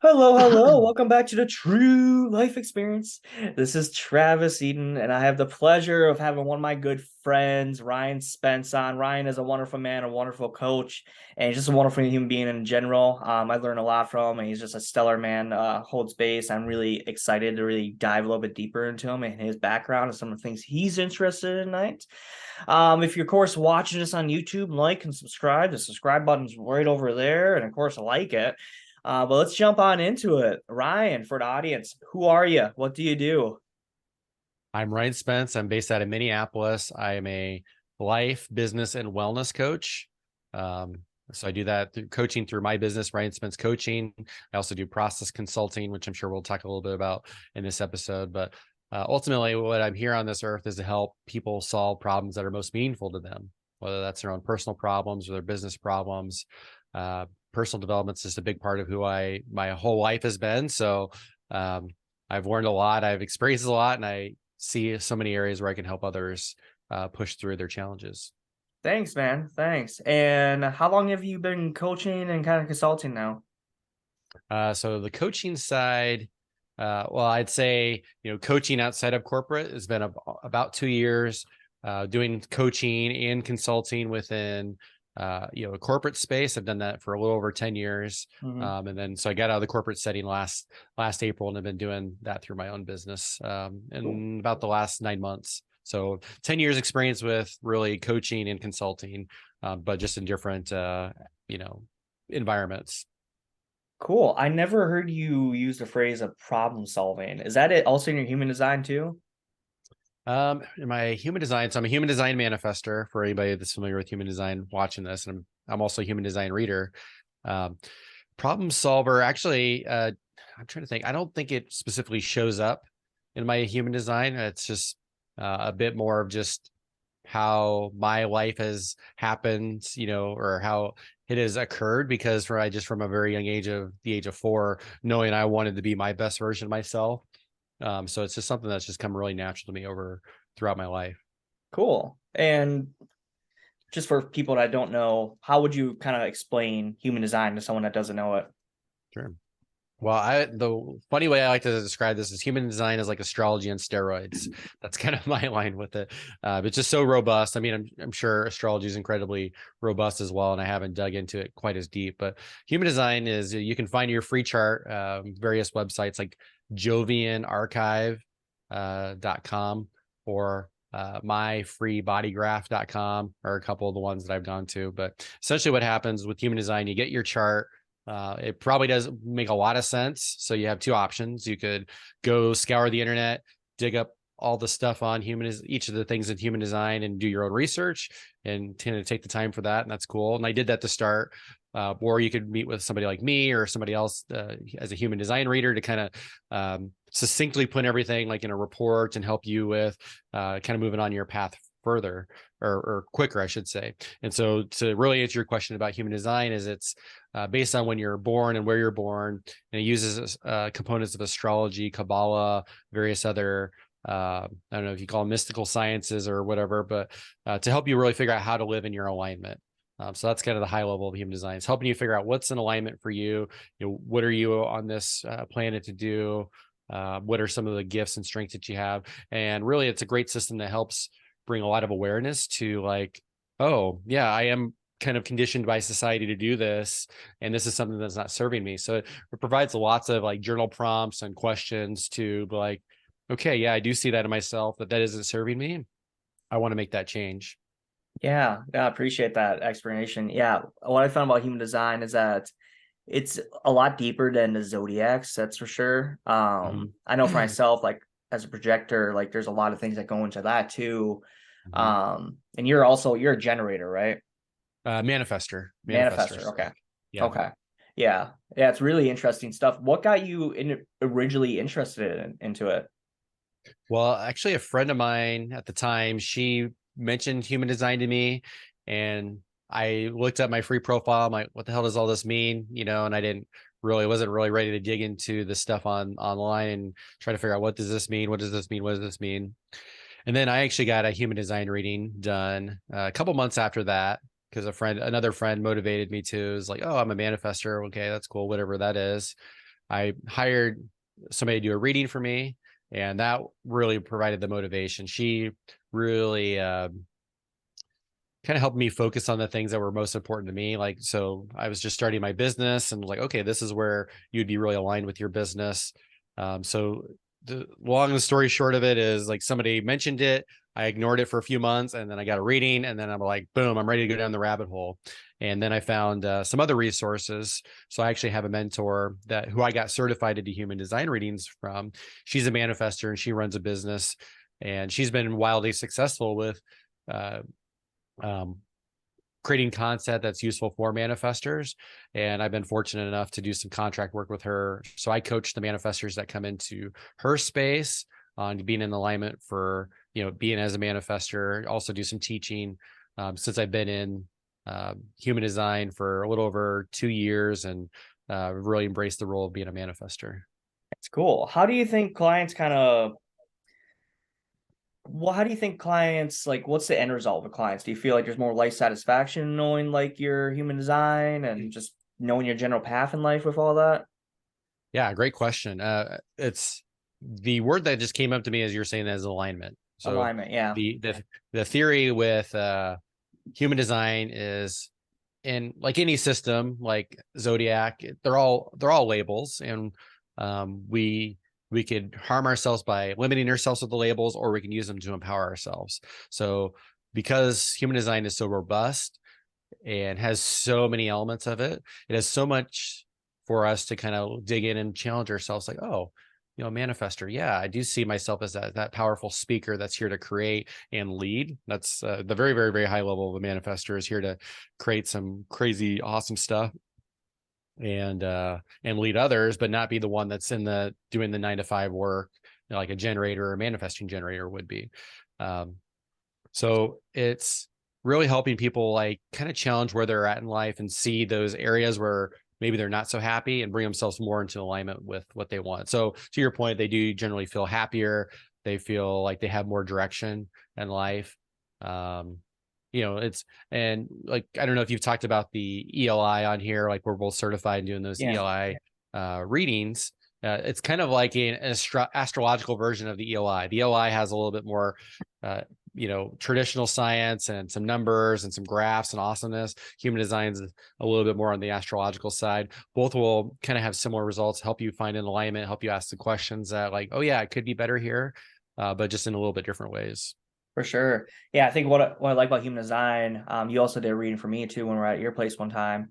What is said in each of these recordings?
Hello, hello. Welcome back to the True Life Experience. This is Travis Eden, and I have the pleasure of having one of my good friends, Ryan Spence, on. Ryan is a wonderful man, a wonderful coach, and he's just a wonderful human being in general. I learned a lot from him, and he's just a stellar man, holds base. I'm really excited to really dive a little bit deeper into him and his background and some of the things he's interested in tonight. If you're, of course, watching this on YouTube, like and subscribe. The subscribe button's right over there, and of course, like it. But let's jump on into it. Ryan, for the audience, who are you? What do you do? I'm Ryan Spence. I'm based out of Minneapolis. I am a life, business, and wellness coach. Um, so I do that through coaching through my business, Ryan Spence Coaching. I also do process consulting, which I'm sure we'll talk a little bit about in this episode. But ultimately, what I'm here on this earth is to help people solve problems that are most meaningful to them, whether that's their own personal problems or their business problems. Personal development is just a big part of who my whole life has been. So um, I've learned a lot. I've experienced a lot, and I see so many areas where I can help others push through their challenges. Thanks, man. Thanks. And how long have you been coaching and kind of consulting now? So the coaching side, well, I'd say coaching outside of corporate has been about 2 years. Doing coaching and consulting within a corporate space. I've done that for a little over 10 years. Mhm. And then so I got out of the corporate setting last April, and I've been doing that through my own business Cool. in about the last 9 months. So 10 years experience with really coaching and consulting, but just in different environments. Cool. I never heard you use the phrase of problem solving. Is that it also in your human design too? In my human design, so I'm a human design manifester for anybody that's familiar with human design watching this, and I'm also a human design reader. Um, Problem solver, actually, I'm trying to think. I don't think it specifically shows up in my human design. It's just a bit more of just how my life has happened, or how it has occurred. Because from a very young age, of the age of 4, knowing I wanted to be my best version of myself. So it's just something that's just come really natural to me over throughout my life. Cool. And just for people that don't know, how would you kind of explain human design to someone that doesn't know it? Sure. Well, the funny way I like to describe this is human design is like astrology on steroids. That's kind of my line with it. It's just so robust. I mean, I'm sure astrology is incredibly robust as well, and I haven't dug into it quite as deep. But human design is, you can find your free chart, various websites like jovianarchive.com or myfreebodygraph.com are a couple of the ones that I've gone to. But essentially, what happens with human design, you get your chart. It probably does make a lot of sense. So you have two options. You could go scour the internet, dig up all the stuff on each of the things in human design, and do your own research and tend to take the time for that. And that's cool. And I did that to start. Or you could meet with somebody like me or somebody else as a human design reader to kind of succinctly put everything like in a report and help you with kind of moving on your path further, or quicker, I should say. And so to really answer your question about human design, is it's based on when you're born and where you're born, and it uses components of astrology, Kabbalah, various other I don't know if you call them mystical sciences or whatever, but to help you really figure out how to live in your alignment. So that's kind of the high level of human design. It's helping you figure out what's in alignment for you. What are you on this planet to do? What are some of the gifts and strengths that you have? And really, it's a great system that helps bring a lot of awareness to, like, oh yeah, I am kind of conditioned by society to do this, and this is something that's not serving me. So it provides lots of like journal prompts and questions to be like, okay, yeah, I do see that in myself, that isn't serving me. I want to make that change. Yeah, I appreciate that explanation. Yeah, what I found about human design is that it's a lot deeper than the zodiacs, that's for sure. Mhm. I know for myself, like as a projector, like there's a lot of things that go into that too. Mhm. And you're a generator, right? Manifester. Manifester. Okay. Yeah. Okay. Yeah. Yeah, it's really interesting stuff. What got you originally interested into it? Well, actually, a friend of mine at the time, she mentioned human design to me, and I looked at my free profile. I'm like, what the hell does all this mean? And I wasn't really ready to dig into the stuff online and try to figure out, what does this mean? What does this mean? What does this mean? And then I actually got a human design reading done a couple months after that, because another friend motivated me to. It was like, oh, I'm a manifester. Okay, that's cool. Whatever that is. I hired somebody to do a reading for me, and that really provided the motivation. She really kind of helped me focus on the things that were most important to me. Like, so I was just starting my business and like, okay, this is where you'd be really aligned with your business. So the long and story short of it is like somebody mentioned it. I ignored it for a few months and then I got a reading and then I'm like, boom, I'm ready to go down the rabbit hole. And then I found some other resources. So I actually have a mentor that who I got certified to do human design readings from. She's a manifester and she runs a business and she's been wildly successful with uh, um, creating content that's useful for manifestors. And I've been fortunate enough to do some contract work with her. So I coach the manifestors that come into her space on being in alignment for, being as a manifestor, also do some teaching since I've been in human design for a little over 2 years and really embraced the role of being a manifestor. It's cool. How do you think clients kind of Well, how do you think clients like what's the end result with clients? Do you feel like there's more life satisfaction knowing like your human design and just knowing your general path in life with all that? Yeah, great question. It's the word that just came up to me as you're saying that is alignment. So Alignment, yeah. the theory with human design is in like any system, like zodiac, they're all labels, and we could harm ourselves by limiting ourselves with the labels, or we can use them to empower ourselves. So because human design is so robust and has so many elements of it. It has so much for us to kind of dig in and challenge ourselves like, oh, manifester. Yeah, I do see myself as that powerful speaker that's here to create and lead. That's the very, very, very high level of a manifester is here to create some crazy, awesome stuff and lead others, but not be the one that's in the doing the 9 to 5 work, like a generator or manifesting generator would be. Um, so it's really helping people like kind of challenge where they're at in life and see those areas where maybe they're not so happy and bring themselves more into alignment with what they want. So to your point, they do generally feel happier. They feel like they have more direction in life. Um, it's and like I don't know if you've talked about the ELI on here, like we're both certified in doing those Yeah. ELI readings. It's kind of like an astrological version of the ELI. The ELI has a little bit more uh, traditional science and some numbers and some graphs and awesomeness. Human design is a little bit more on the astrological side. Both will kind of have similar results, help you find an alignment, help you ask the questions that like, oh yeah, it could be better here, but just in a little bit different ways. For sure. Yeah, I think what I like about human design, you also did a reading for me too when we were at your place one time.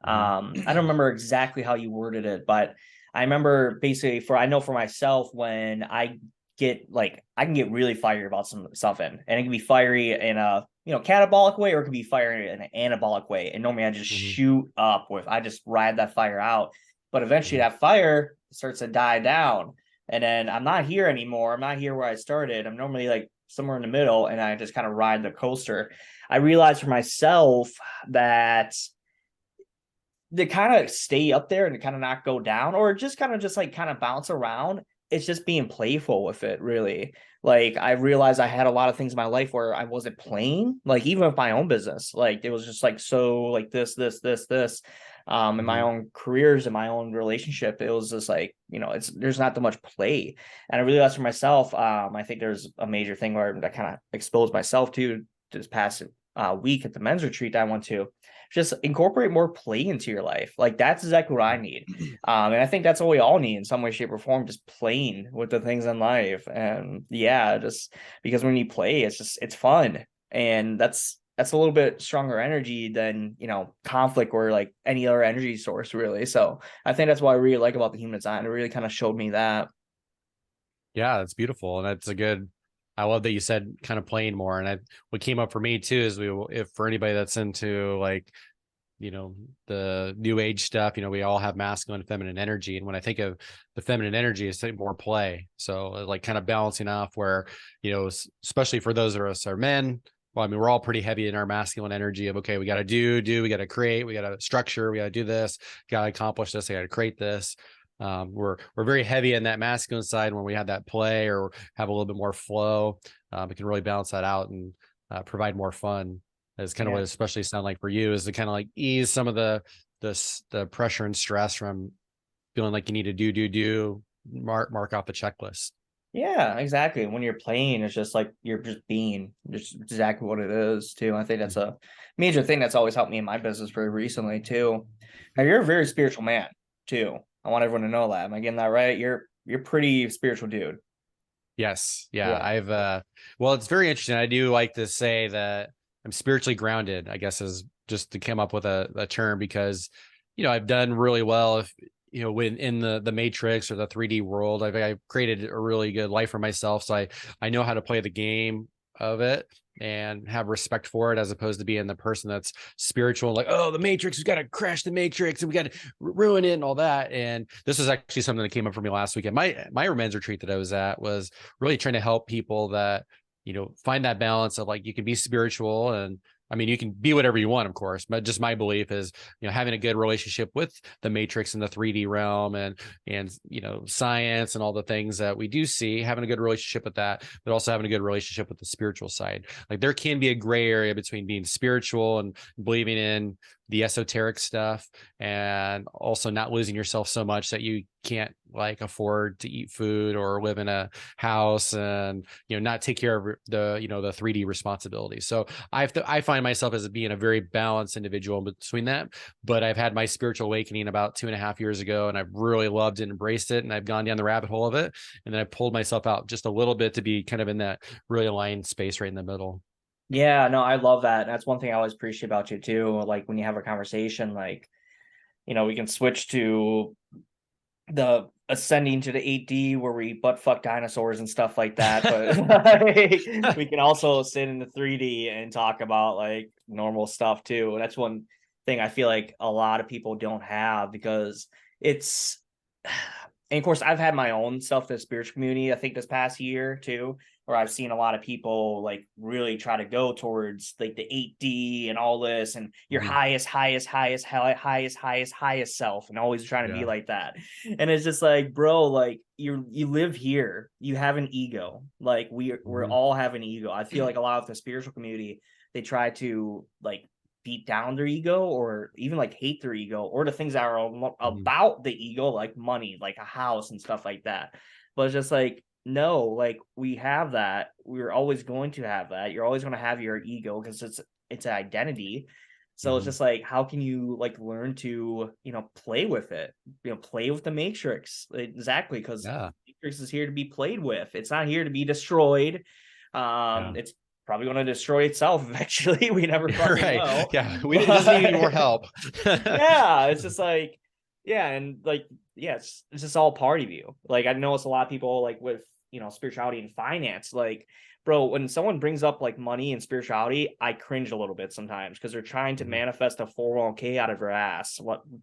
Mhm. I don't remember exactly how you worded it, but I remember basically I know for myself when I can get really fiery about some stuff and it can be fiery in a catabolic way or it can be fiery in an anabolic way. And normally Mhm. I just ride that fire out. But eventually Mhm. that fire starts to die down. And then I'm not here anymore. I'm not here where I started. I'm normally like somewhere in the middle and I just kind of ride the coaster. I realized for myself that to kind of stay up there and to kind of not go down or just kind of bounce around, it's just being playful with it, really. Like I realized I had a lot of things in my life where I wasn't playing, like even with my own business. Like it was just like so like this. In my Mhm. own careers, in my own relationship, it was just like, it's there's not that much play. And I realized for myself, I think there's a major thing where I kind of exposed myself to this past week at the men's retreat that I went to, just incorporate more play into your life. Like that's exactly what I need. And I think that's what we all need in some way, shape, or form, just playing with the things in life. And yeah, just because when you play, it's fun. And that's a little bit stronger energy than, conflict or like any other energy source, really. So I think that's what I really like about the human design. It really kind of showed me that. Yeah, that's beautiful, and that's a good. I love that you said kind of playing more, and what came up for me too is if for anybody that's into like the new age stuff, we all have masculine and feminine energy, and when I think of the feminine energy, it's like more play. So like kind of balancing off where especially for those of us are men. Well, I mean, we're all pretty heavy in our masculine energy of okay, we got to do, we got to create, we got to structure, we got to do this, got to accomplish this, I got to create this. We're very heavy in that masculine side. When we have that play or have a little bit more flow, it can really balance that out and provide more fun. Is kind of what Yeah. it especially sound like for you is to kind of like ease some of the pressure and stress from feeling like you need to do, mark off the checklist. Yeah, exactly. When you're playing, it's just like you're just being just exactly what it is too. I think that's a major thing that's always helped me in my business very recently too. Now you're a very spiritual man too. I want everyone to know that. Am I getting that right? You're pretty spiritual dude. Yes. Yeah. Yeah. Well, it's very interesting. I do like to say that I'm spiritually grounded, I guess, is just to come up with a term because, I've done really well if, when in the matrix or the 3D world, I've created a really good life for myself. So I know how to play the game of it and have respect for it as opposed to being the person that's spiritual, like, oh, the matrix, we got to crash the matrix and we got to ruin it and all that. And this was actually something that came up for me last weekend. My men's retreat that I was at was really trying to help people that, find that balance of like, you can be spiritual and I mean, you can be whatever you want, of course, but just my belief is, having a good relationship with the matrix and the 3D realm and science and all the things that we do see, having a good relationship with that, but also having a good relationship with the spiritual side. Like there can be a gray area between being spiritual and believing in the esoteric stuff and also not losing yourself so much that you can't like afford to eat food or live in a house and not take care of the 3D responsibilities. So I find myself as being a very balanced individual between that, but I've had my spiritual awakening about 2.5 years ago and I've really loved and embraced it and I've gone down the rabbit hole of it and then I pulled myself out just a little bit to be kind of in that really aligned space right in the middle. Yeah, no, I love that. That's one thing I always appreciate about you too. Like when you have a conversation, like, we can switch to the ascending to the 8D where we butt fuck dinosaurs and stuff like that. But like, we can also sit in the 3D and talk about like normal stuff too. That's one thing I feel like a lot of people don't have because it's and of course I've had my own stuff in the spiritual community, I think this past year too, where I've seen a lot of people like really try to go towards like the 8D and all this and your Mhm. highest self and always trying to be Yeah. like that. And it's just like, bro, like you live here. You have an ego. Like we're Mhm. all have an ego. I feel like a lot of the spiritual community, they try to like beat down their ego or even like hate their ego or the things that are Mhm. about the ego, like money, like a house and stuff like that. But it's just like, no, like we have that. We're always going to have that. You're always going to have your ego because it's an identity. So it's Mhm. just like, how can you like learn to, play with it, play with the matrix exactly because Yeah. matrix is here to be played with. It's not here to be destroyed. Yeah. It's probably going to destroy itself eventually. We never fucking Right. know. Yeah. It doesn't need any more But help. yeah, it's just like, yeah, and like, yeah, it's just all part of you. Like, I know it's a lot of people like with, spirituality and finance. Like, bro, when someone brings up like money and spirituality, I cringe a little bit sometimes because they're trying to Mhm. manifest a 401k out of their ass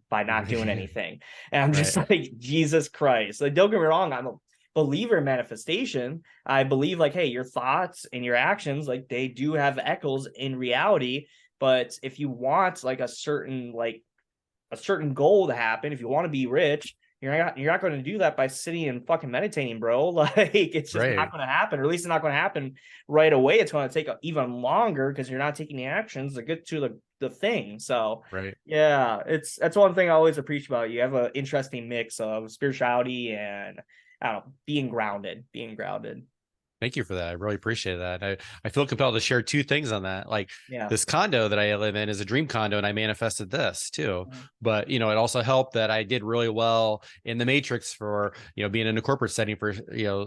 by not doing anything. And I'm just Right. like, Jesus Christ. Like, don't get me wrong, I'm a believer in manifestation. I believe like, hey, your thoughts and your actions, like they do have echoes in reality. But if you want like a certain goal to happen, if you want to be rich, you're not going to do that by sitting and fucking meditating, bro. Like it's just not Right. going to happen, or at least it's not going to happen right away. It's going to take even longer because you're not taking the actions to get to the thing. So Right. yeah, that's one thing I always appreciate about you. You have an interesting mix of spirituality and I don't know, being grounded. Thank you for that. I really appreciate that. I feel compelled to share two things on that. Like Yeah. this condo that I live in is a dream condo, and I manifested this too. But it also helped that I did really well in the matrix for being in a corporate setting for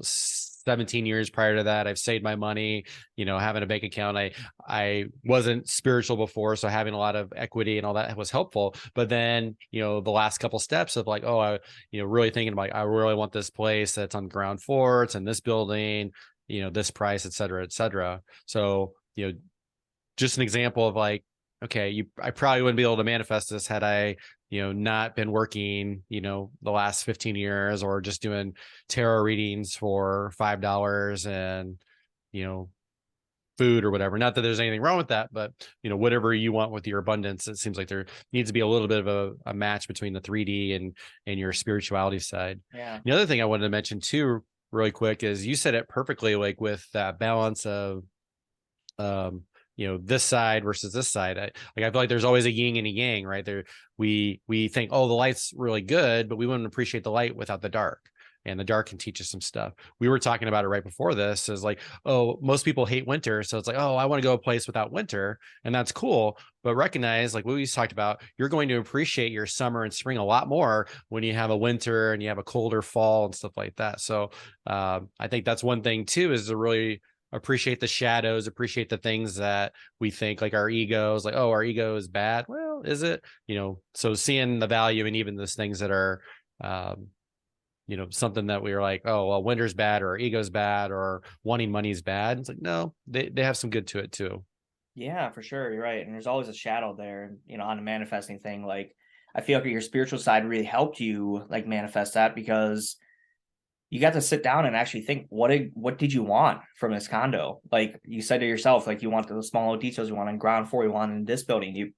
17 years prior to that. I've saved my money, having a bank account. I wasn't spiritual before, so having a lot of equity and all that was helpful. But then, the last couple steps of like, oh, really thinking about, I really want this place that's on the ground floor, it's in this building, this price, et cetera, et cetera. So, just an example of like, okay, I probably wouldn't be able to manifest this had I, not been working, the last 15 years or just doing tarot readings for $5 and, you know, food or whatever. Not that there's anything wrong with that, but whatever you want with your abundance, it seems like there needs to be a little bit of a match between the 3D and your spirituality side. Yeah. The other thing I wanted to mention too, really quick, is you said it perfectly, like with that balance of this side versus this side. I feel like there's always a yin and a yang, right? There, we think, oh, the light's really good, but we wouldn't appreciate the light without the dark. And the dark can teach us some stuff. We were talking about it right before this, is like, oh, most people hate winter. So it's like, oh, I want to go a place without winter. And that's cool. But recognize, like what we talked about, you're going to appreciate your summer and spring a lot more when you have a winter and you have a colder fall and stuff like that. So I think that's one thing too, is to really appreciate the shadows, appreciate the things that we think, like our egos, like, oh, our ego is bad. Well, is it? So seeing the value in even those things that are, um, something that we were like, oh, well, winter's bad, or ego's bad, or wanting money's bad. It's like, no, they have some good to it too. Yeah, for sure. You're right. And there's always a shadow there, on the manifesting thing. Like, I feel like your spiritual side really helped you like manifest that, because you got to sit down and actually think, what did you want from this condo? Like you said to yourself, like you want the small details, you want on ground floor, you want in this building. You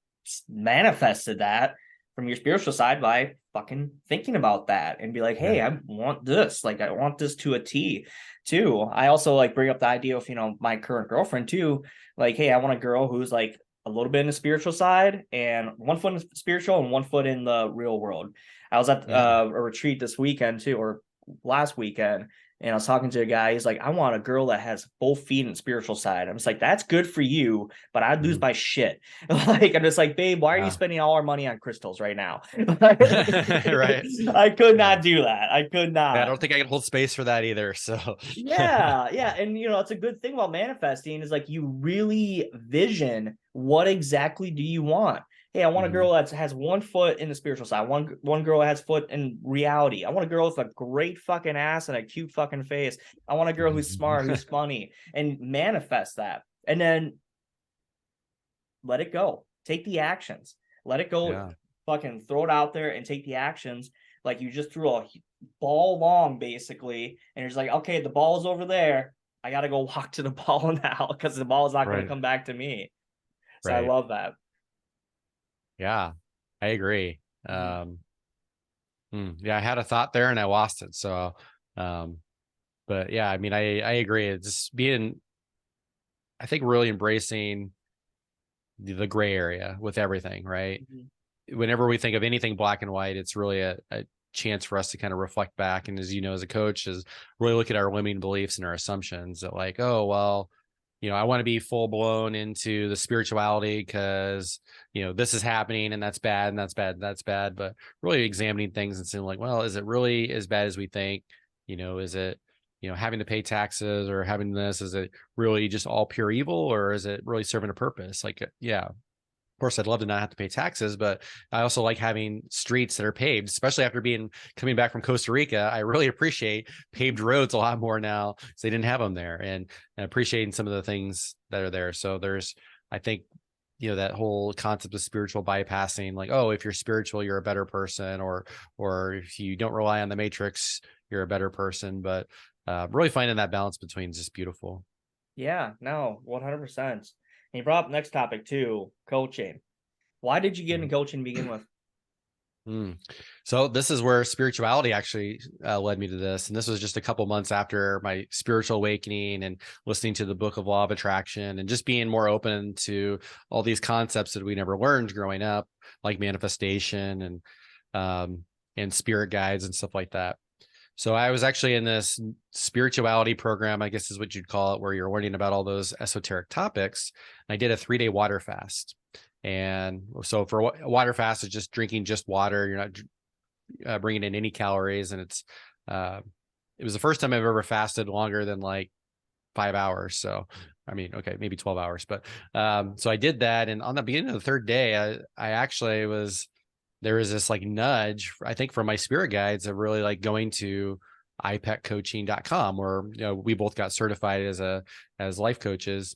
manifested that from your spiritual side by fucking thinking about that and be like, hey, Yeah. I want this. Like I want this to a T too. I also like bring up the idea of, my current girlfriend too. Like, hey, I want a girl who's like a little bit in the spiritual side and one foot in the spiritual and one foot in the real world. I was at Yeah. a retreat this weekend too, or last weekend, and I was talking to a guy. He's like, I want a girl that has both feet and spiritual side. I'm just like, that's good for you, but I'd lose Mhm. my shit. Like, I'm just like, babe, why are you Yeah. spending all our money on crystals right now? Right. I could Yeah. not do that. I could Yeah, I not. don't think I can hold space for that either. So Yeah, yeah. And it's a good thing about manifesting is like you really vision what exactly do you want. Hey, I want a Mhm. girl that has one foot in the spiritual side, one girl that has foot in reality. I want a girl with a great fucking ass and a cute fucking face. I want a girl who's smart, who's funny, and manifest that. And then let it go. Take the actions. Let it go. Yeah. Fucking throw it out there and take the actions. Like you just threw a ball long, basically, and you're just like, okay, the ball's over there. I gotta go walk to the ball now because the ball is not going to Right. come back to me. So I Right. love that. Yeah, I agree. Mhm. Yeah, I had a thought there and I lost it. So, um, but yeah, I mean, I agree. It's just being, I think, really embracing the gray area with everything, right? Mhm. Whenever we think of anything black and white, it's really a chance for us to kind of reflect back. And as you know, as a coach, is really look at our limiting beliefs and our assumptions that, like, oh, well, I want to be full blown into the spirituality because, this is happening and that's bad and that's bad, and that's bad. But really examining things and saying, like, well, is it really as bad as we think? Is it, having to pay taxes or having this, is it really just all pure evil, or is it really serving a purpose? Like, yeah, of course, I'd love to not have to pay taxes, but I also like having streets that are paved, especially after coming back from Costa Rica. I really appreciate paved roads a lot more now because they didn't have them there, and appreciating some of the things that are there. So I think, that whole concept of spiritual bypassing, like, oh, if you're spiritual, you're a better person, or if you don't rely on the matrix, you're a better person. But really finding that balance between is just beautiful. Yeah, no, 100%. And you brought up next topic too, coaching. Why did you get into coaching to begin with? Mm. So this is where spirituality actually led me to this, and this was just a couple months after my spiritual awakening and listening to the book of Law of Attraction, and just being more open to all these concepts that we never learned growing up, like manifestation and spirit guides and stuff like that. So I was actually in this spirituality program, I guess is what you'd call it, where you're learning about all those esoteric topics. And I did a 3-day water fast. And so for a water fast, it's just drinking just water. You're not bringing in any calories. And uh, it was the first time I've ever fasted longer than like 5 hours. So, I mean, okay, maybe 12 hours. But so I did that. And on the beginning of the third day, I actually there was this like nudge, I think, from my spirit guides of really like going to ipeccoaching.com, where we both got certified as life coaches.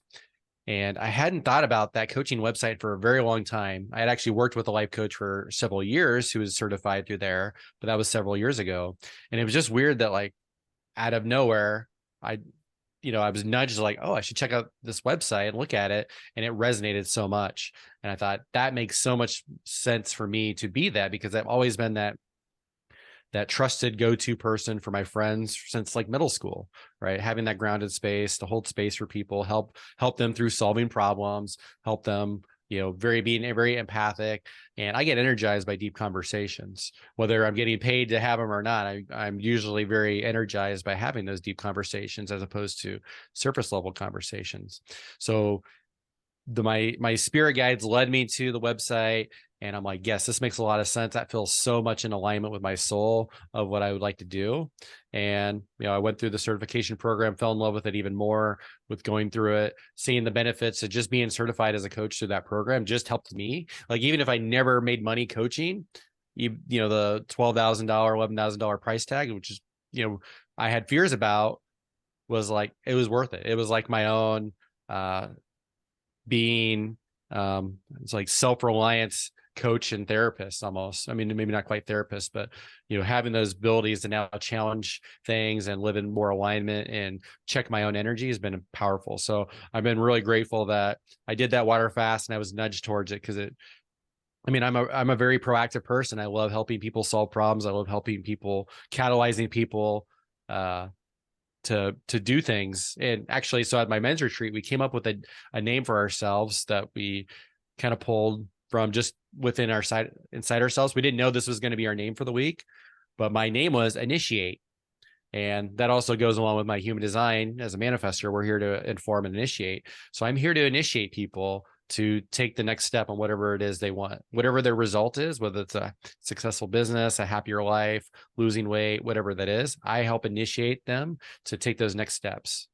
And I hadn't thought about that coaching website for a very long time. I had actually worked with a life coach for several years who was certified through there, but that was several years ago. And it was just weird that, like, out of nowhere, I I was nudged, like, oh, I should check out this website and look at it. And it resonated so much. And I thought that makes so much sense for me to be that, because I've always been that trusted go-to person for my friends since like middle school, right? Having that grounded space to hold space for people, help them through solving problems, help them, being very empathic. And I get energized by deep conversations, whether I'm getting paid to have them or not. I'm usually very energized by having those deep conversations as opposed to surface level conversations. So my spirit guides led me to the website, and I'm like, yes, this makes a lot of sense. That feels so much in alignment with my soul of what I would like to do. And I went through the certification program, fell in love with it even more with going through it, seeing the benefits of just being certified as a coach through that program just helped me. Like, even if I never made money coaching, the $12,000 $11,000 price tag, which is, I had fears about, was like, it was worth it. It was like my own being it's like self-reliance coach and therapist almost. I mean, maybe not quite therapist, but having those abilities to now challenge things and live in more alignment and check my own energy has been powerful. So I've been really grateful that I did that water fast and I was nudged towards it, because I'm a very proactive person. I love helping people solve problems. I love helping people, catalyzing people to do things. And actually, so at my men's retreat, we came up with a name for ourselves that we kind of pulled from just within our side, inside ourselves. We didn't know this was going to be our name for the week, but my name was Initiate. And that also goes along with my human design as a manifester. We're here to inform and initiate. So I'm here to initiate people to take the next step on whatever it is they want, whatever their result is, whether it's a successful business, a happier life, losing weight, whatever that is. I help initiate them to take those next steps.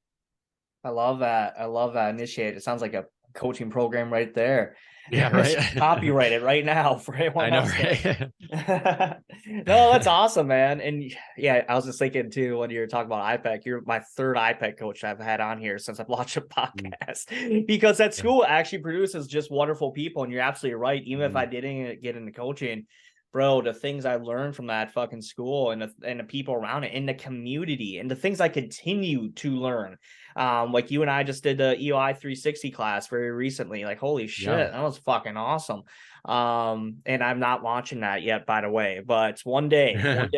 I love that. I love that. Initiate. It sounds like a coaching program right there. Yeah, Let's right. copyright it right now for I anyone know, else to. right? No, that's awesome, man. And yeah, I was just thinking too, when you were talking about IPEC, you're my third IPEC coach I've had on here since I've launched a podcast, because that Yeah. school actually produces just wonderful people. And you're absolutely right. Even if I Mhm. didn't get into coaching, bro, the things I learned from that fucking school and the people around it, in the community, and the things I continue to learn. Like you and I just did the EOI 360 class very recently. Like, holy Yeah. shit, that was fucking awesome. And I'm not launching that yet, by the way, but one day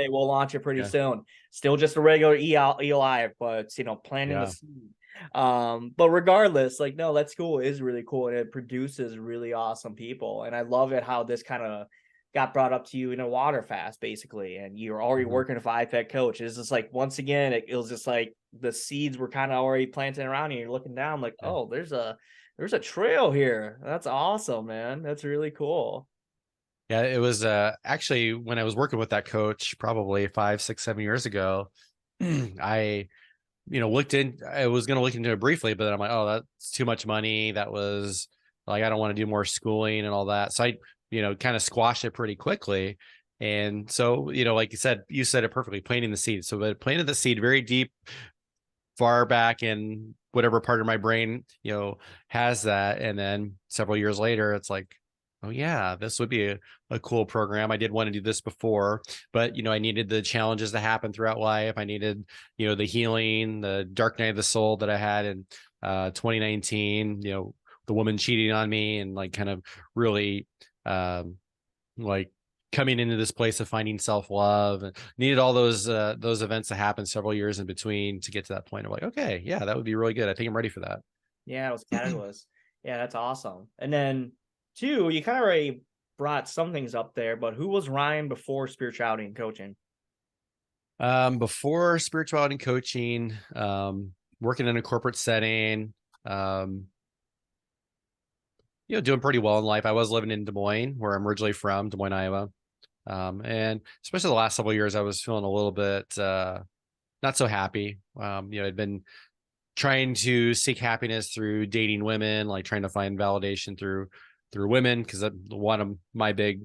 we'll launch it pretty Yeah. soon. Still just a regular EOI, but planting the Yeah. seed. But regardless, like, no, that school is really cool and it produces really awesome people. And I love it how this kind of got brought up to you in a water fast, basically, and you're already Mhm. working with IPEC coach. It's just like, once again, it was just like the seeds were kind of already planted around you. You're looking down like, Yeah. oh, there's a trail here. That's awesome, man. That's really cool. Yeah, it was actually when I was working with that coach probably 5, 6, 7 years ago. I I was going to look into it briefly, but then I'm like, oh, that's too much money. That was like, I don't want to do more schooling and all that. So I, kind of squashed it pretty quickly. And so, like you said it perfectly, planting the seed. So I planted the seed very deep, far back in whatever part of my brain, has that. And then several years later, it's like, oh yeah, this would be a cool program. I did want to do this before, but I needed the challenges to happen throughout life. I needed, the healing, the dark night of the soul that I had in 2019, the woman cheating on me and like kind of really like coming into this place of finding self-love, and needed all those events to happen several years in between to get to that point of like, okay, yeah, that would be really good. I think I'm ready for that. Yeah, it was catalyst. Yeah, that's awesome. And then two, you kind of already brought some things up there, but who was Ryan before spirituality and coaching? Before spirituality and coaching, working in a corporate setting, um, doing pretty well in life. I was living in Des Moines, where I'm originally from, Des Moines, Iowa. And especially the last several years, I was feeling a little bit not so happy. I'd been trying to seek happiness through dating women, like trying to find validation through women, because one of my big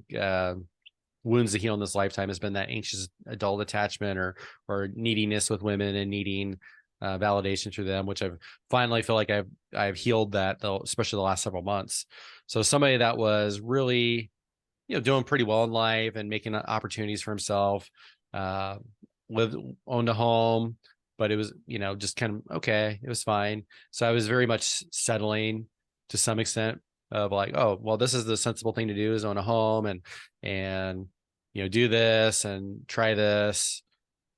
wounds to heal in this lifetime has been that anxious adult attachment or neediness with women and needing validation through them, which I've finally feel like I've healed that, though, especially the last several months. So somebody that was really doing pretty well in life and making opportunities for himself, uh, owned a home, but it was, just kind of, okay, it was fine. So I was very much settling to some extent of like, oh, well, this is the sensible thing to do, is own a home and do this and try this,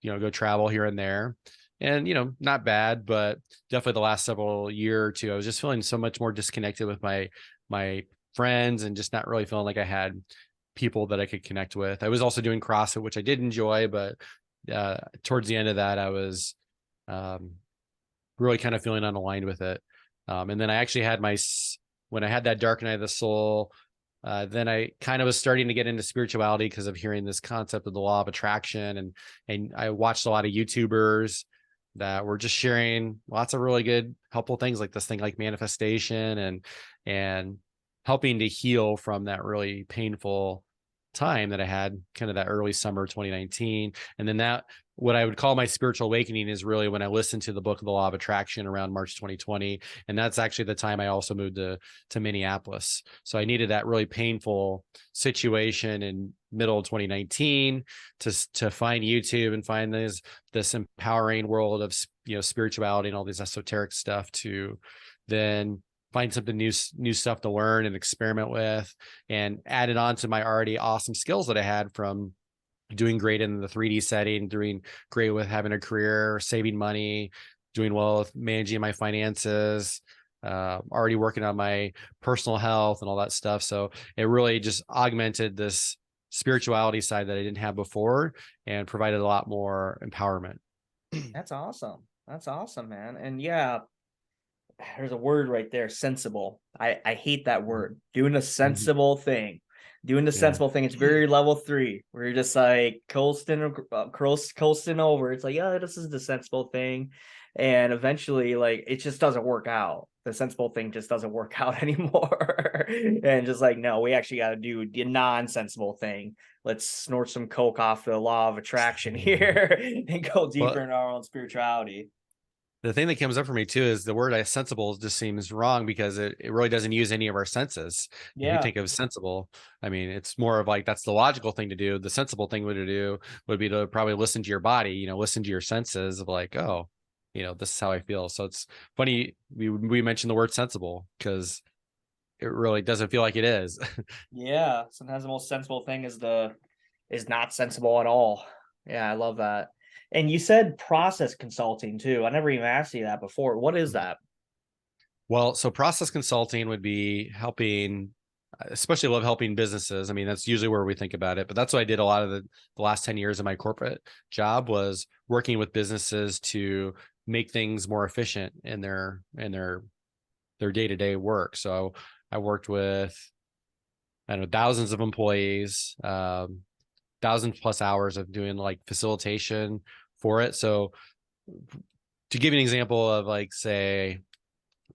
go travel here and there. And, not bad, but definitely the last several year or two, I was just feeling so much more disconnected with my friends and just not really feeling like I had people that I could connect with. I was also doing CrossFit, which I did enjoy, but towards the end of that, I was um, really kind of feeling unaligned with it. And then I actually had when I had that dark night of the soul, then I kind of was starting to get into spirituality because of hearing this concept of the law of attraction, and I watched a lot of YouTubers that were just sharing lots of really good, helpful things like this thing like manifestation and helping to heal from that really painful time that I had, kind of that early summer 2019. And then that, what I would call my spiritual awakening, is really when I listened to the book of the law of attraction around March 2020. And that's actually the time I also moved to Minneapolis. So I needed that really painful situation in middle of 2019 to find YouTube and find this empowering world of spirituality and all this esoteric stuff, to then find something new stuff to learn and experiment with, and add it on to my already awesome skills that I had from doing great in the 3D setting, doing great with having a career, saving money, doing well with managing my finances, already working on my personal health and all that stuff. So it really just augmented this spirituality side that I didn't have before and provided a lot more empowerment. That's awesome. That's awesome, man. And yeah, there's a word right there, sensible. I hate that word. Doing a Mhm. sensible thing. Doing the Yeah. sensible thing. It's very level 3, where you're just like coasting over. It's like, yeah, this is the sensible thing. And eventually, like, it just doesn't work out. The sensible thing just doesn't work out anymore. And just like, no, we actually got to do the non-sensible thing. Let's snort some coke off the law of attraction here and go deeper Well, in our own spirituality. the thing that comes up for me too is the word sensible just seems wrong, because it really doesn't use any of our senses. If you Yeah. think of sensible, I mean, it's more of like, that's the logical thing to do. The sensible thing would to do would be to probably listen to your body, listen to your senses of like, oh, this is how I feel. So it's funny we mentioned the word sensible, because it really doesn't feel like it is. Yeah, sometimes the most sensible thing is not sensible at all. Yeah, I love that. And you said process consulting too. I never even asked you that before. What is that? Well, so process consulting would be helping, especially love helping businesses. I mean, that's usually where we think about it, but that's what I did a lot of the last 10 years of my corporate job, was working with businesses to make things more efficient in their day-to-day work. So I worked with, I don't know, thousands of employees, thousands plus hours of doing like facilitation for it. So to give you an example of, like, say,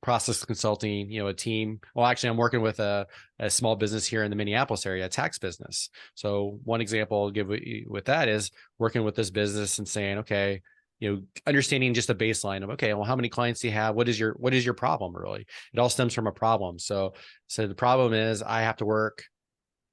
process consulting, a team. Well, actually, I'm working with a small business here in the Minneapolis area, a tax business. So one example I'll give with that is working with this business and saying, okay, understanding just a baseline of, okay, well, how many clients do you have? What is your problem really? It all stems from a problem. So the problem is I have to work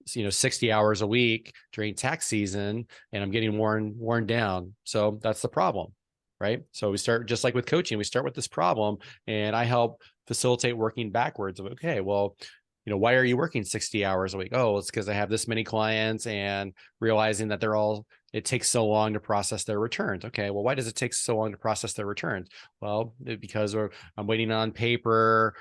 60 hours a week during tax season, and I'm getting worn down. So that's the problem, right? So we start, just like with coaching, we start with this problem, and I help facilitate working backwards of, okay, well, why are you working 60 hours a week? Oh, it's because I have this many clients, and realizing that it takes so long to process their returns. Okay, well, why does it take so long to process their returns? Well, because I'm waiting on paper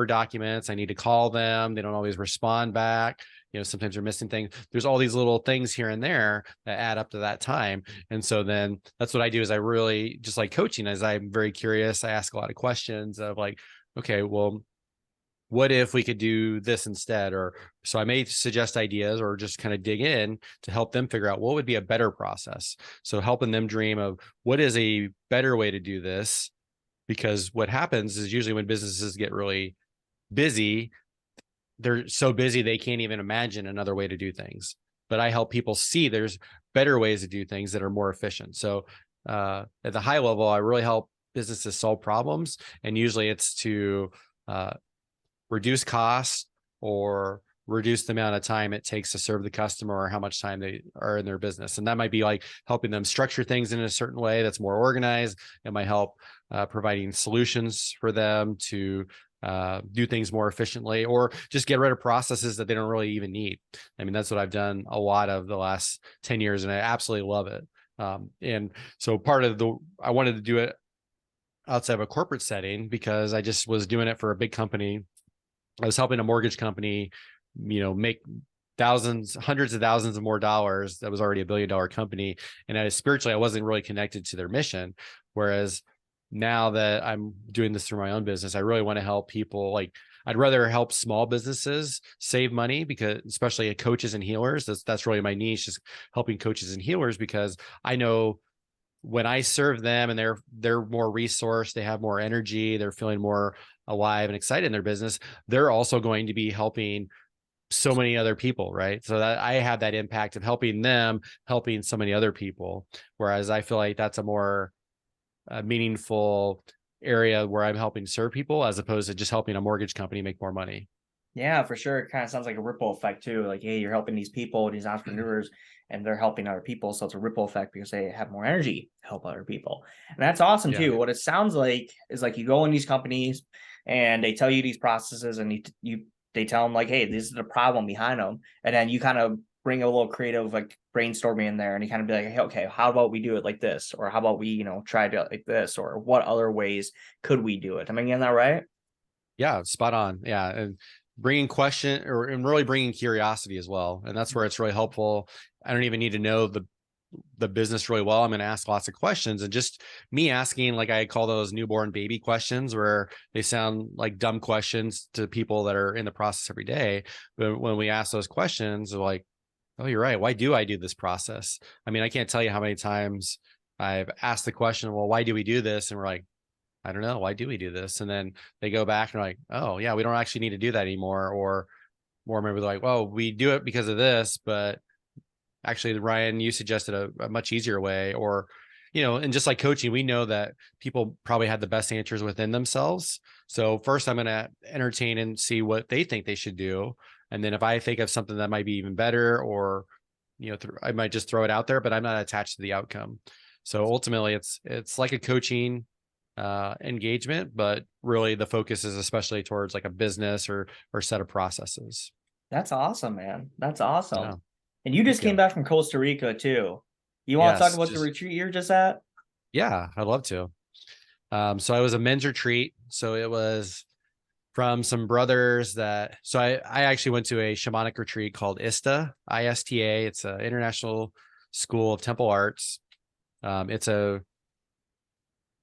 documents. I need to call them. They don't always respond back. Sometimes they're missing things. There's all these little things here and there that add up to that time. And so then that's what I do, is I really, just like coaching, as I'm very curious, I ask a lot of questions of like, okay, well, what if we could do this instead? Or so I may suggest ideas, or just kind of dig in to help them figure out what would be a better process. So helping them dream of what is a better way to do this, because what happens is usually when businesses get really busy, they're so busy they can't even imagine another way to do things. But I help people see there's better ways to do things that are more efficient. So at the high level, I really help businesses solve problems, and usually it's to uh, reduce costs or reduce the amount of time it takes to serve the customer or how much time they are in their business. And that might be like helping them structure things in a certain way that's more organized. It might help providing solutions for them to do things more efficiently, or just get rid of processes that they don't really even need. I mean, that's what I've done a lot of the last 10 years, and I absolutely love it. And so I wanted to do it outside of a corporate setting because I just was doing it for a big company. I was helping a mortgage company, make thousands, hundreds of thousands of more dollars. That was already $1 billion company. And spiritually, I wasn't really connected to their mission. Whereas now that I'm doing this through my own business, I really want to help people. Like, I'd rather help small businesses save money, because especially coaches and healers, that's really my niche, is helping coaches and healers, because I know when I serve them and they're more resourced, they have more energy, they're feeling more alive and excited in their business, they're also going to be helping so many other people, right? So that I have that impact of helping them, helping so many other people. Whereas I feel like that's a more meaningful area where I'm helping serve people, as opposed to just helping a mortgage company make more money. Yeah, for sure. It kind of sounds like a ripple effect too. Like, hey, you're helping these people, these entrepreneurs, and they're helping other people. So it's a ripple effect because they have more energy to help other people. And that's awesome Yeah. too. What it sounds like is like you go in these companies and they tell you these processes, and they tell them like, hey, this is the problem behind them. And then you kind of bring a little creative like brainstorming in there, and you kind of be like, hey, okay, how about we do it like this? Or how about we, try to do it like this? Or what other ways could we do it? Am I getting that right? Yeah, spot on. Yeah. And and really bringing curiosity as well. And that's where it's really helpful. I don't even need to know the business really well. I'm going to ask lots of questions, and just me asking, like I call those newborn baby questions, where they sound like dumb questions to people that are in the process every day. But when we ask those questions, they're like, oh, you're right. Why do I do this process? I mean, I can't tell you how many times I've asked the question, well, why do we do this? And we're like, I don't know. Why do we do this? And then they go back and are like, oh yeah, we don't actually need to do that anymore. Or more, maybe they're like, well, we do it because of this, but actually, Ryan, you suggested a much easier way. Or, and just like coaching, we know that people probably have the best answers within themselves. So first I'm going to entertain and see what they think they should do. And then if I think of something that might be even better, or, I might just throw it out there, but I'm not attached to the outcome. So ultimately it's like a coaching engagement, but really the focus is especially towards like a business or set of processes. That's awesome, man. That's Yeah. awesome. And you just Thank came you. back from Costa Rica too. You want to talk Yes. about the retreat you're just at? Yeah, I'd love to. So I was a men's retreat. So it was from some brothers so I actually went to a shamanic retreat called ISTA. It's an international school of temple arts. It's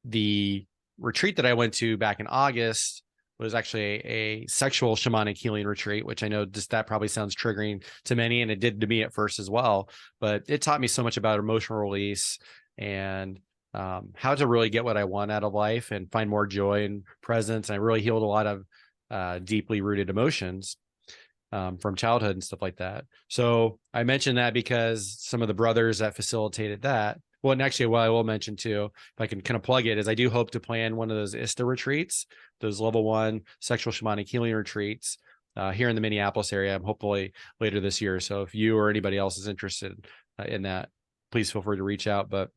the retreat that I went to back in August was actually a sexual shamanic healing retreat, which I know just that probably sounds triggering to many, and it did to me at first as well. But it taught me so much about emotional release and how to really get what I want out of life and find more joy and presence. And I really healed a lot of deeply rooted emotions from childhood and stuff like that. So I mentioned that because some of the brothers that facilitated that. Well, and actually, what I will mention too, if I can kind of plug it, is I do hope to plan one of those ISTA retreats, those level 1 sexual shamanic healing retreats here in the Minneapolis area, hopefully later this year. So if you or anybody else is interested in that, please feel free to reach out. But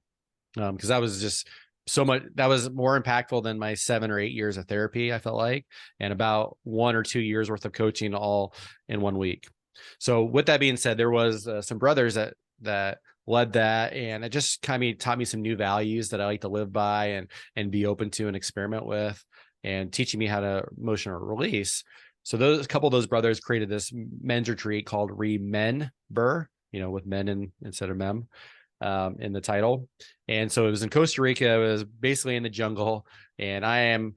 because that was just so much, that was more impactful than my 7 or 8 years of therapy, I felt like, and about 1 or 2 years worth of coaching all in 1 week. So with that being said, there was some brothers that led that, and it just kind of taught me some new values that I like to live by and be open to and experiment with, and teaching me how to emotional release. So a couple of those brothers created this men's retreat called Remember, with men instead of mem in the title. And so it was in Costa Rica. It was basically in the jungle, and I'm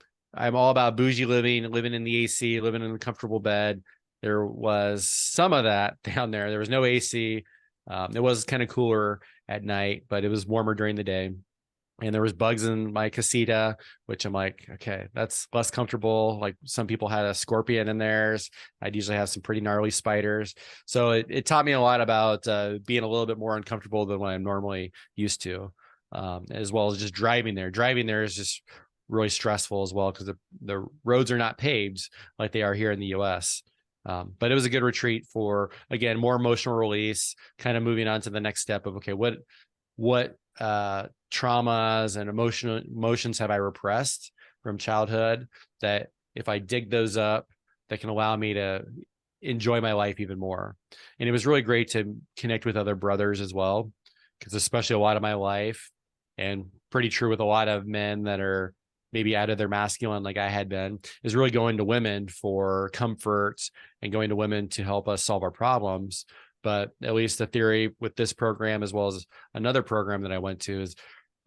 all about bougie living in the AC, living in a comfortable bed. There was some of that down there. There was no AC. It was kind of cooler at night, but it was warmer during the day. And there was bugs in my casita, which I'm like, okay, that's less comfortable. Like some people had a scorpion in theirs. I'd usually have some pretty gnarly spiders. So it taught me a lot about being a little bit more uncomfortable than what I'm normally used to, as well as just driving there. Driving there is just really stressful as well, because the roads are not paved like they are here in the US. But it was a good retreat for, again, more emotional release, kind of moving on to the next step of, okay, what traumas and emotions have I repressed from childhood that if I dig those up, that can allow me to enjoy my life even more. And it was really great to connect with other brothers as well, because especially a lot of my life, and pretty true with a lot of men that are maybe out of their masculine like I had been, is really going to women for comfort and going to women to help us solve our problems. But at least the theory with this program, as well as another program that I went to, is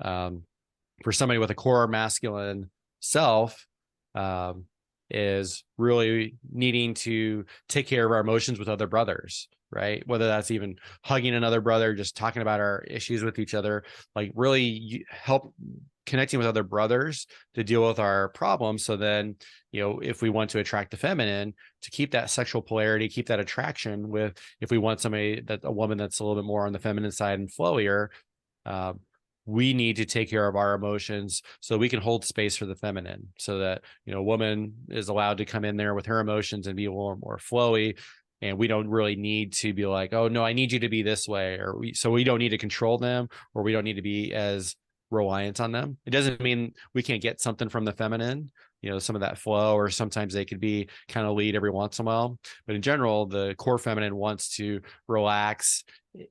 for somebody with a core masculine self, is really needing to take care of our emotions with other brothers, right? Whether that's even hugging another brother, just talking about our issues with each other, like really help connecting with other brothers to deal with our problems. So then, if we want to attract the feminine, to keep that sexual polarity, keep that attraction with, if we want a woman that's a little bit more on the feminine side and flowier, uh, we need to take care of our emotions so we can hold space for the feminine, so that, a woman is allowed to come in there with her emotions and be a little more flowy. And we don't really need to be like, oh no, I need you to be this way, so we don't need to control them, or we don't need to be as reliant on them. It doesn't mean we can't get something from the feminine, some of that flow, or sometimes they could be kind of lead every once in a while. But in general, the core feminine wants to relax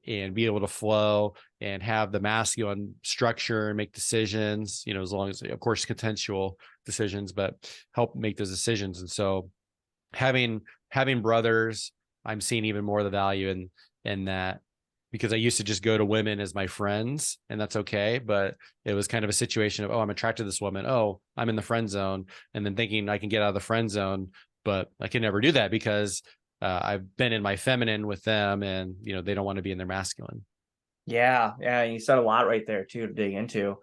and be able to flow and have the masculine structure and make decisions, as long as, of course, consensual decisions, but help make those decisions. And so having brothers, I'm seeing even more the value in that, because I used to just go to women as my friends, and that's okay. But it was kind of a situation of, oh, I'm attracted to this woman. Oh, I'm in the friend zone. And then thinking I can get out of the friend zone, but I can never do that because I've been in my feminine with them, and, they don't want to be in their masculine. Yeah, yeah, you said a lot right there too to dig into.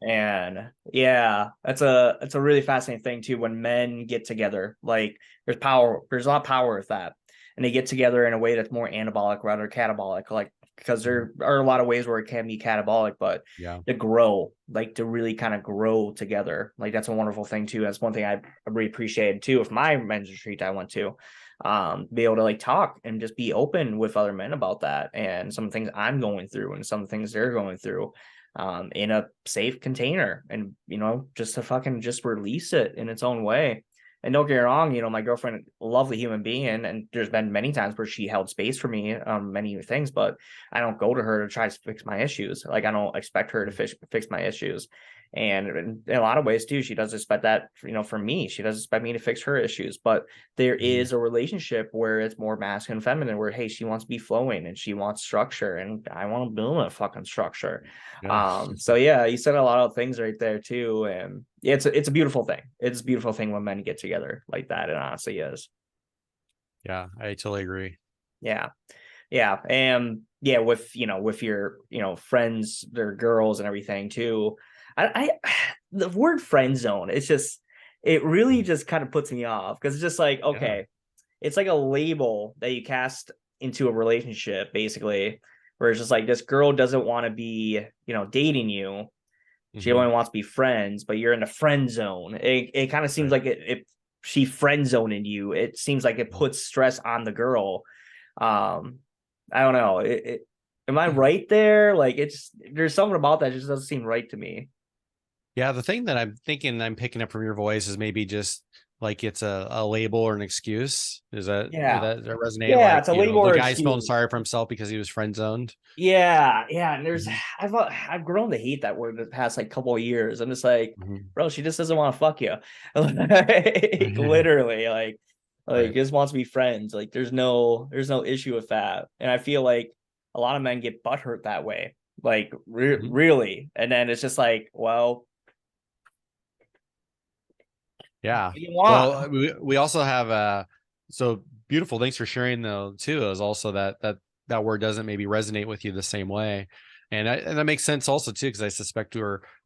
And yeah, that's a really fascinating thing too when men get together. Like there's a lot of power with that. And they get together in a way that's more anabolic rather catabolic. Like because there are a lot of ways where it can be catabolic, but Yeah. to grow, like to really kind of grow together. Like that's a wonderful thing too. That's one thing I really appreciated too with my men's retreat I went to. Be able to like talk and just be open with other men about that and some things I'm going through and some things they're going through in a safe container, and just to fucking just release it in its own way. And don't get me wrong, my girlfriend, a lovely human being, and there's been many times where she held space for me on many things, but I don't go to her to try to fix my issues. Like I don't expect her to fix my issues. And in a lot of ways too, she does expect that, from me. She does expect me to fix her issues. But there is a relationship where it's more masculine and feminine, where hey, she wants to be flowing and she wants structure, and I want to build a fucking structure. Yeah. So yeah, you said a lot of things right there too. And it's a beautiful thing. It's a beautiful thing when men get together like that. It honestly is. Yeah, I totally agree. Yeah. Yeah. And yeah, with with your, friends, their girls and everything too. I the word friend zone, it really just kind of puts me off because it's just like, Yeah. okay, it's like a label that you cast into a relationship, basically, where it's just like this girl doesn't want to be, dating you. She Mm-hmm. only wants to be friends, but you're in the friend zone. It kind of seems Right. like it she friend zoning you. It seems like it puts stress on the girl. Um, I don't know. Am I right there? Like there's something about that just doesn't seem right to me. Yeah, the thing that I'm thinking I'm picking up from your voice is maybe just like it's a label or an excuse. Yeah. Does that resonate? Yeah, Like, it's a label the or guy's feeling excuse. sorry for himself because he was friend zoned. Yeah, yeah. And Hmm. I've grown to hate that word the past like couple of years. I'm just like, Hmm. bro, she just doesn't want to fuck you. Like literally, like Right. just wants to be friends. Like there's no issue with that. And I feel like a lot of men get butthurt that way. Like Hmm. really. And then it's just like, well, Yeah. what do you want? Well, we also have so beautiful. Thanks for sharing though too. Is also that word doesn't maybe resonate with you the same way, and that makes sense also too, because I suspect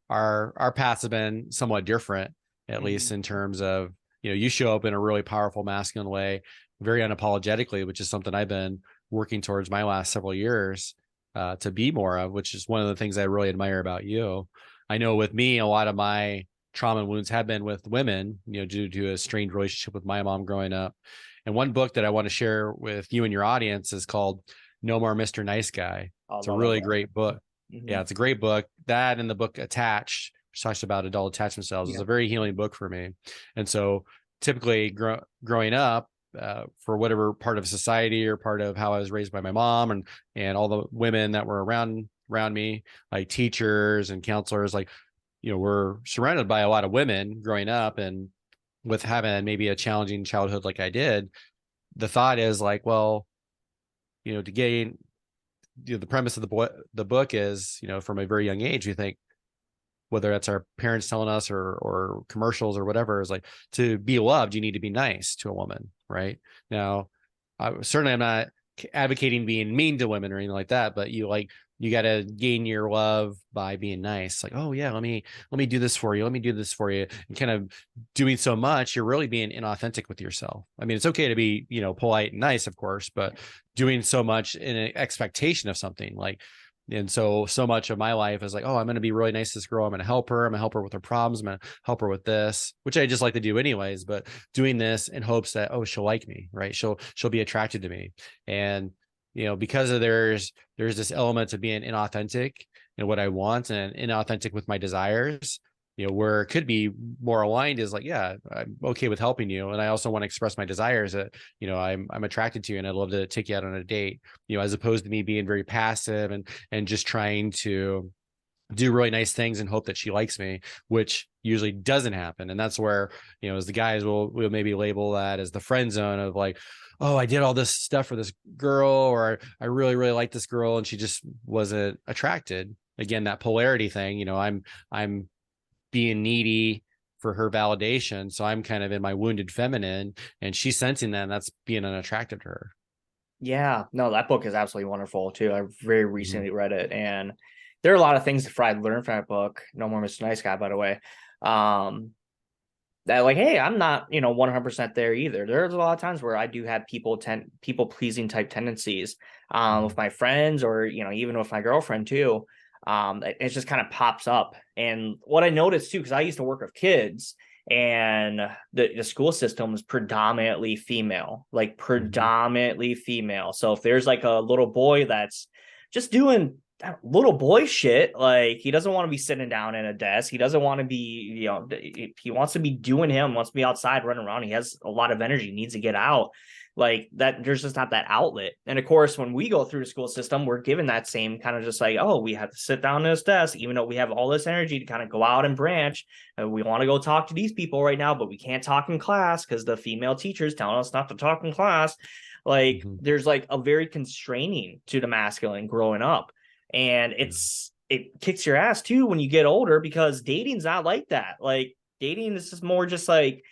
our paths have been somewhat different, at least Mhm. in terms of, you show up in a really powerful masculine way, very unapologetically, which is something I've been working towards my last several years to be more of, which is one of the things I really admire about you. I know with me, a lot of my trauma and wounds have been with women, due to a strained relationship with my mom growing up. And one book that I want to share with you and your audience is called No More Mr. Nice Guy. I It's a love that really book. great book. Hmm. Yeah, it's a great book. That and the book Attached, which talks about adult attachment styles, is Yeah. a very healing book for me. And so typically growing up, for whatever part of society or part of how I was raised by my mom and all the women that were around me, like teachers and counselors, like, we're surrounded by a lot of women growing up, and with having maybe a challenging childhood like I did, the thought is like, well, to gain, the premise of the book is, from a very young age, we think, whether that's our parents telling us or commercials or whatever, is like, to be loved, you need to be nice to a woman, right? Now, I'm not advocating being mean to women or anything like that, but you got to gain your love by being nice. Like, oh yeah, let me do this for you. Let me do this for you. And kind of doing so much, you're really being inauthentic with yourself. I mean, it's okay to be, polite and nice, of course, but doing so much in an expectation of something, like, and so much of my life is like, oh, I'm going to be really nice to this girl. I'm going to help her. I'm going to help her with her problems. I'm going to help her with this, which I just like to do anyways. But doing this in hopes that, oh, she'll like me, right? She'll be attracted to me. And because of there's this element of being inauthentic in what I want and inauthentic with my desires. Where it could be more aligned is like, yeah, I'm okay with helping you, and I also want to express my desires that I'm attracted to you, and I'd love to take you out on a date. As opposed to me being very passive and just trying to do really nice things and hope that she likes me, which usually doesn't happen. And that's where, as the guys will maybe label that as the friend zone of like, oh, I did all this stuff for this girl, or I really, really like this girl, and she just wasn't attracted. Again, that polarity thing, I'm being needy for her validation. So I'm kind of in my wounded feminine, and she's sensing that, and that's being unattractive to her. Yeah, no, that book is absolutely wonderful too. I very Mm-hmm. recently read it, and there are a lot of things that I learned from that book. No More Mr. Nice Guy, by the way. Um, that like, hey, I'm not, 100% there either. There's a lot of times where I do have people pleasing type tendencies, Mm-hmm. with my friends or even with my girlfriend too. It just kind of pops up. And what I noticed too, because I used to work with kids, and the school system is predominantly female, like Mm-hmm. predominantly female. So if there's like a little boy that's just doing little boy shit, like he doesn't want to be sitting down in a desk, he doesn't want to be, he wants to be doing him, wants to be outside running around, he has a lot of energy, needs to get out, like that, there's just not that outlet. And of course, when we go through the school system, we're given that same kind of just like, oh, we have to sit down at this desk, even though we have all this energy to kind of go out and branch, and we want to go talk to these people right now, but we can't talk in class because the female teacher's telling us not to talk in class. Like Mm-hmm. there's like a very constraining to the masculine growing up, and it kicks your ass too when you get older, because dating's not like that. Like dating is just more just like,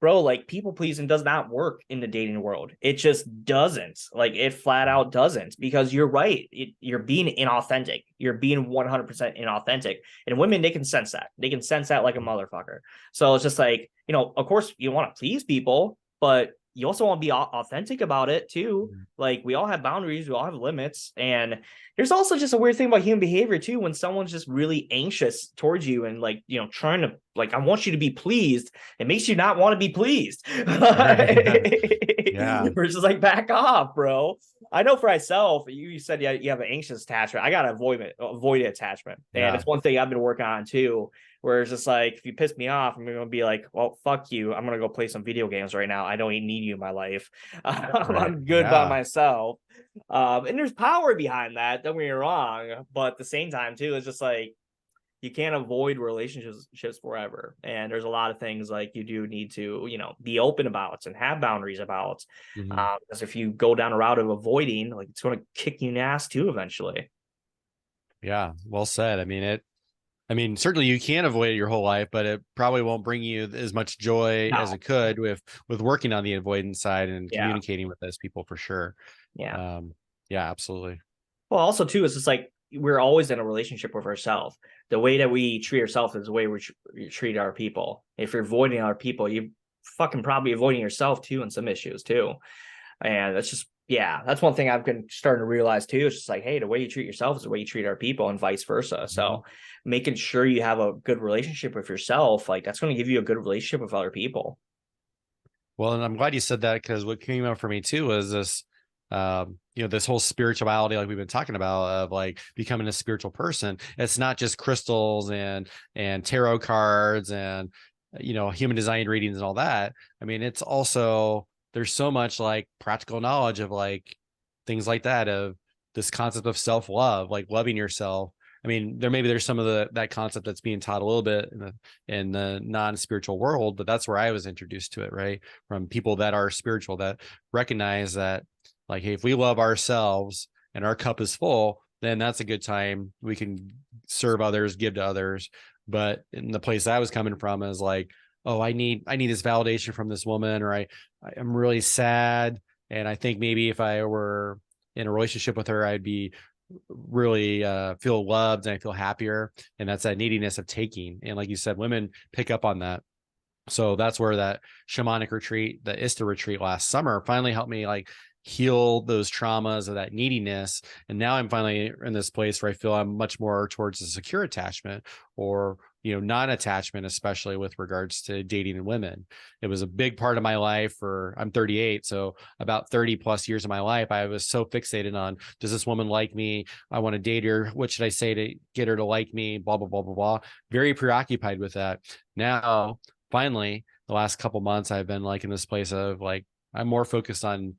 bro, like people pleasing does not work in the dating world. It just doesn't. Like it flat out doesn't, because you're right. You're being inauthentic. You're being 100% inauthentic. And women, they can sense that. They can sense that like a motherfucker. So it's just like, of course you want to please people, but you also want to be authentic about it too. Mm-hmm. Like we all have boundaries, we all have limits. And there's also just a weird thing about human behavior too, when someone's just really anxious towards you and like, trying to like, I want you to be pleased, it makes you not want to be pleased. Right. Yeah. Yeah. We're just like, back off, bro. I know for myself, you said you have an anxious attachment. I got to avoid attachment. And Yeah. it's one thing I've been working on too, where it's just like, if you piss me off, I'm going to be like, well, fuck you. I'm going to go play some video games right now. I don't even need you in my life. Right. I'm good by Yeah. myself. And there's power behind that. Don't get me wrong. But at the same time, too, it's just like, you can't avoid relationships forever. And there's a lot of things like you do need to, be open about and have boundaries about. Mm-hmm. Because if you go down a route of avoiding, like it's going to kick you in the ass too eventually. Yeah. Well said. I mean, certainly you can avoid it your whole life, but it probably won't bring you as much joy as No. it could with working on the avoidance side and Yeah. communicating with those people for sure. Yeah. Um, yeah, absolutely. Well, also too, it's just like we're always in a relationship with ourselves. The way that we treat ourselves is the way we treat our people. If you're avoiding our people, you fucking probably avoiding yourself too in some issues too. And that's just Yeah, that's one thing I've been starting to realize too. It's just like, hey, the way you treat yourself is the way you treat our people, and vice versa. Mhm. So making sure you have a good relationship with yourself, like that's going to give you a good relationship with other people. Well, and I'm glad you said that because what came up for me too was this, this whole spirituality, like we've been talking about, of like becoming a spiritual person. It's not just crystals and tarot cards and human design readings and all that. I mean, it's also there's so much like practical knowledge of like things like that, of this concept of self love, like loving yourself. I mean, there's some of that concept that's being taught a little bit in the non-spiritual world, but that's where I was introduced to it, right? From people that are spiritual, that recognize that, like, hey, if we love ourselves and our cup is full, then that's a good time we can serve others, give to others. But in the place I was coming from is like, oh, I need this validation from this woman, or I'm really sad, and I think maybe if I were in a relationship with her, I'd be really feel loved and I feel happier. And that's that neediness of taking. And like you said, women pick up on that. So that's where that shamanic retreat, the ISTA retreat last summer, finally helped me like heal those traumas of that neediness. And now I'm finally in this place where I feel I'm much more towards a secure attachment, or non-attachment, especially with regards to dating and women. It was a big part of my life. For I'm 38, so about 30 plus years of my life, I was so fixated on, does this woman like me? I want to date her. What should I say to get her to like me? Blah blah blah blah blah. Very preoccupied with that. Now finally, the last couple months, I've been like in this place of like, I'm more focused on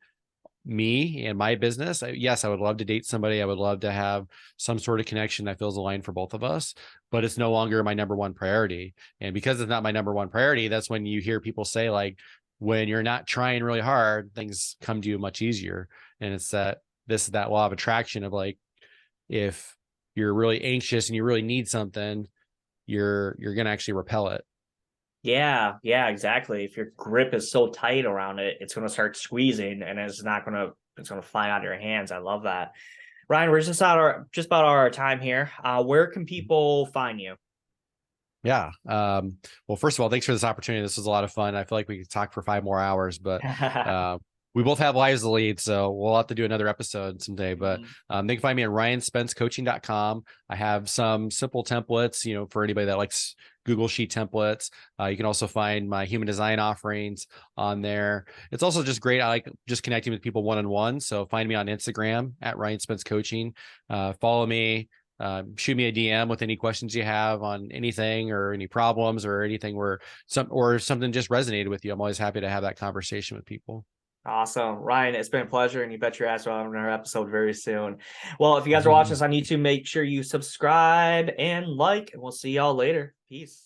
me and my business. Yes, I would love to date somebody. I would love to have some sort of connection that feels aligned for both of us, but it's no longer my number one priority. And because it's not my number one priority, that's when you hear people say, like, when you're not trying really hard, things come to you much easier. And it's that law of attraction of like, if you're really anxious and you really need something, you're gonna actually repel it. Yeah, yeah, exactly. If your grip is so tight around it, it's going to start squeezing, and it's going to fly out of your hands. I love that. Ryan, we're just about our time here. Where can people find you? Yeah. Well, first of all, thanks for this opportunity. This was a lot of fun. I feel like we could talk for 5 more hours, but uh, we both have lives to lead, so we'll have to do another episode someday. But Mhm. they can find me at ryanspencecoaching.com. I have some simple templates, for anybody that likes Google Sheet templates. You can also find my human design offerings on there. It's also just great. I like just connecting with people one-on-one. So find me on Instagram at Ryan Spence Coaching. Follow me, shoot me a DM with any questions you have on anything, or any problems, or anything where something just resonated with you. I'm always happy to have that conversation with people. Awesome. Ryan, it's been a pleasure, and you bet your ass we'll have another episode very soon. Well, if you guys are watching this on YouTube, make sure you subscribe and like, and we'll see y'all later. Peace.